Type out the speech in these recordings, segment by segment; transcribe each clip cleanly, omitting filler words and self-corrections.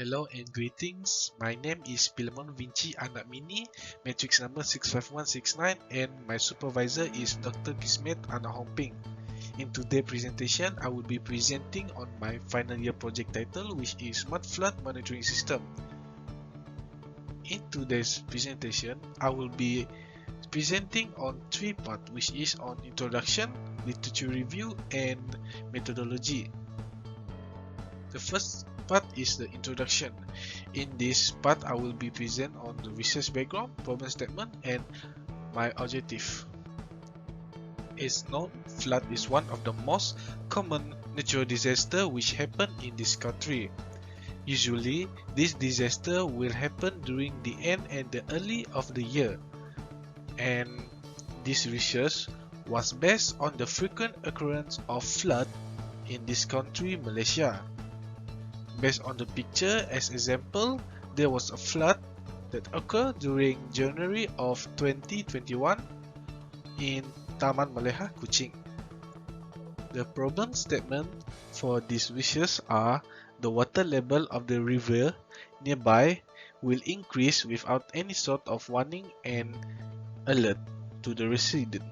Hello and greetings. My name is PilemonVinci Mini, matrix number 65169, and my supervisor is Dr. Kismet Anahomping. In today's presentation, I will be presenting on my final year project title, which is Smart Flood Monitoring System. In today's presentation, I will be presenting on three parts, which is on introduction, literature review, and methodology. The first part is the introduction. In this part, I will be present on the research background, problem statement, and my objective. As known, flood is one of the most common natural disasters which happen in this country. Usually, this disaster will happen during the end and the early of the year, and this research was based on the frequent occurrence of flood in this country, Malaysia. Based on the picture as example, there was a flood that occurred during January of 2021 in Taman Maleha, Kuching. The problem statement for this research are the water level of the river nearby will increase without any sort of warning and alert to the resident.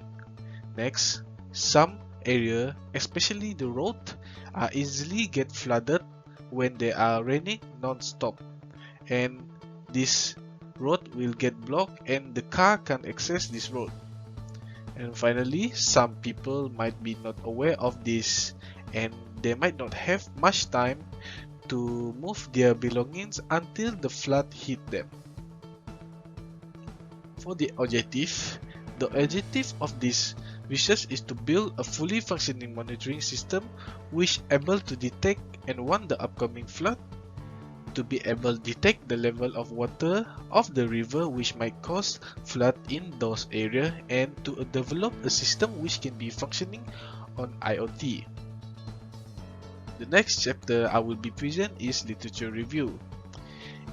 Next, some area, especially the road, are easily get flooded when they are raining non-stop, and this road will get blocked and the car can't access this road. And finally, some people might be not aware of this and they might not have much time to move their belongings until the flood hit them. For the objective of this research is to build a fully functioning monitoring system which able to detect and warn the upcoming flood, to be able to detect the level of water of the river which might cause flood in those areas, and to develop a system which can be functioning on IoT. The next chapter I will be present is literature review.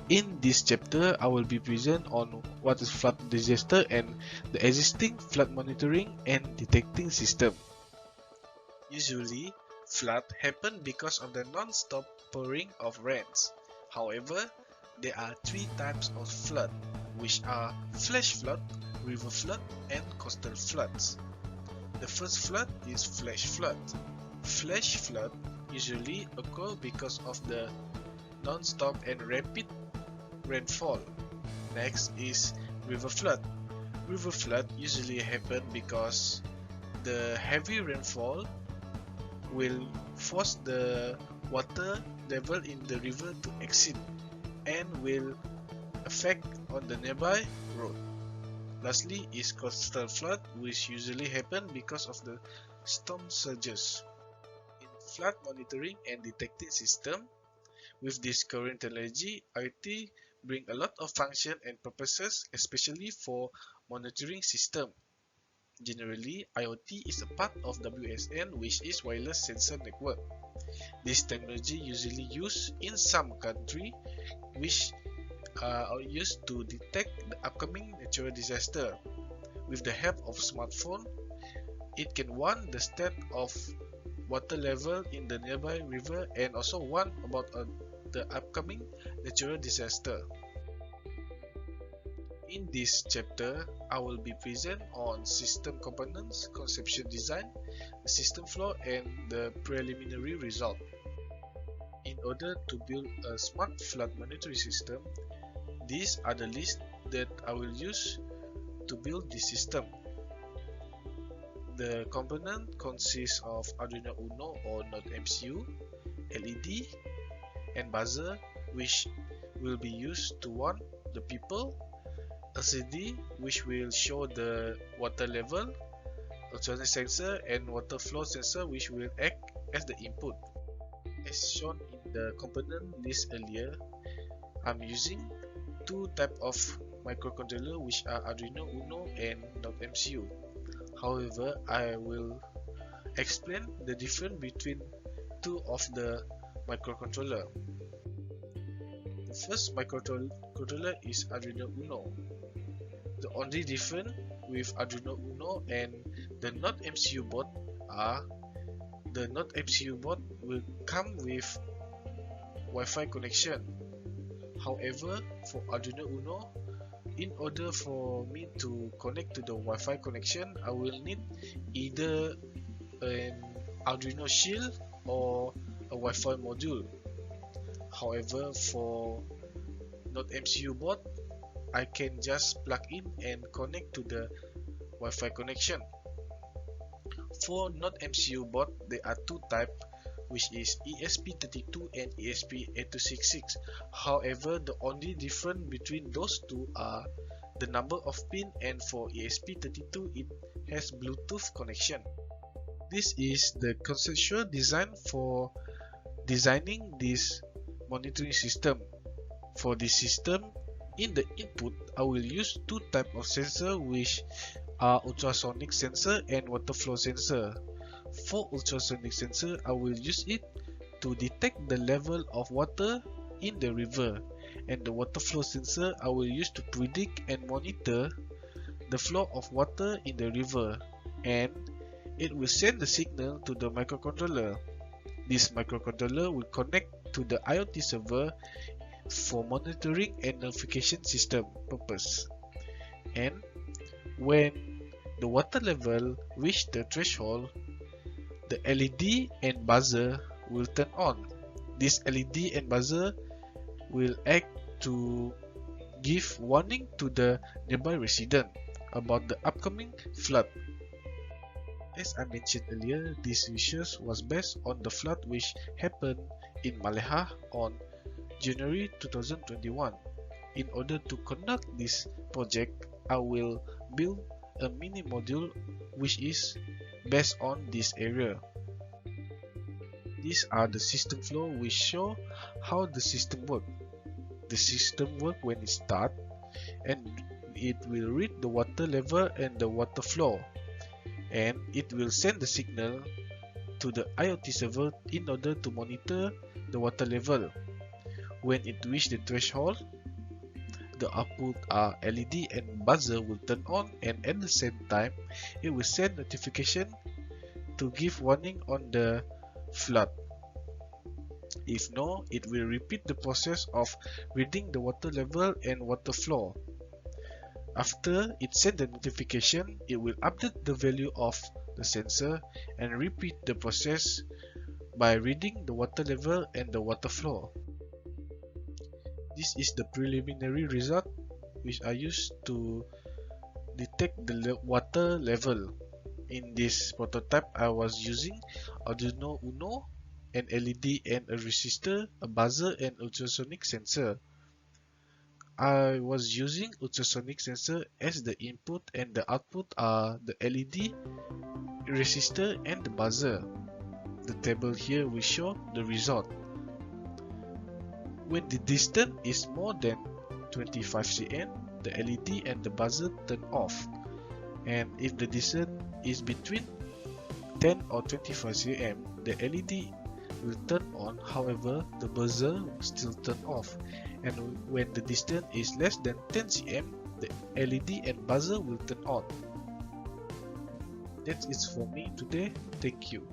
In this chapter, I will be present on what is flood disaster and the existing flood monitoring and detecting system. Usually, flood happen because of the non-stop pouring of rains. However, there are three types of flood, which are flash flood, river flood, and coastal floods. The first flood is flash flood. Flash flood usually occur because of the non-stop and rapid rainfall. Next is river flood. River flood usually happen because the heavy rainfall will force the water level in the river to exceed and will affect on the nearby road. Lastly is coastal flood, which usually happen because of the storm surges. In flood monitoring and detecting system, with this current technology, IoT bring a lot of function and purposes, especially for monitoring system. Generally, IoT is a part of WSN, which is wireless sensor network. This technology usually used in some country which are used to detect the upcoming natural disaster. With the help of smartphone, it can warn the state of water level in the nearby river and also warn about the upcoming natural disaster. In this chapter, I will be present on system components, conceptual design, the system flow, and the preliminary result. In order to build a smart flood monitoring system, these are the lists that I will use to build this system. The component consists of Arduino Uno or Node MCU, LED, and buzzer, which will be used to warn the people, LCD, which will show the water level, ultrasonic sensor, and water flow sensor, which will act as the input. As shown in the component list earlier, I'm using two types of microcontroller, which are Arduino Uno and Node MCU. However, I will explain the difference between two of the microcontroller. The first microcontroller is Arduino Uno. The only difference with Arduino Uno and the Node MCU board are the Node MCU board will come with Wi-Fi connection, However, for Arduino Uno, in order for me to connect to the Wi-Fi connection, I will need either an Arduino shield or a Wi-Fi module. However, for Node MCU board, I can just plug in and connect to the Wi-Fi connection. For Node MCU board, there are two types, which is ESP32 and ESP8266. However, the only difference between those two are the number of pin, and for ESP32 it has Bluetooth connection. This is the conceptual design for designing this monitoring system. For this system, in the input I will use two types of sensor, which are ultrasonic sensor and water flow sensor. For ultrasonic sensor, I will use it to detect the level of water in the river, and the water flow sensor I will use to predict and monitor the flow of water in the river, and it will send the signal to the microcontroller. This microcontroller will connect to the IoT server for monitoring and notification system purpose. And when the water level reach the threshold, the LED and buzzer will turn on. This LED and buzzer will act to give warning to the nearby resident about the upcoming flood. As I mentioned earlier, this research was based on the flood which happened in Malaya on January 2021. In order to conduct this project, I will build a mini module which is based on this area. These are the system flow which show how the system works. The system works when it starts, and it will read the water level and the water flow, and it will send the signal to the IoT server in order to monitor the water level. When it reaches the threshold, the output LED and buzzer will turn on, and at the same time it will send notification to give warning on the flood. If no, it will repeat the process of reading the water level and water flow. After it sends the notification, it will update the value of the sensor and repeat the process by reading the water level and the water flow. This is the preliminary result which I used to detect the water level. In this prototype, I was using Arduino Uno, an LED and a resistor, a buzzer and ultrasonic sensor. I was using ultrasonic sensor as the input, and the output are the LED, resistor and the buzzer. The table here will show the result. When the distance is more than 25 cm, the LED and the buzzer turn off, and if the distance is between 10 or 25 cm, the LED will turn on. However, the buzzer will still turn off, and when the distance is less than 10 cm, the LED and buzzer will turn on. That's it for me today. Thank you.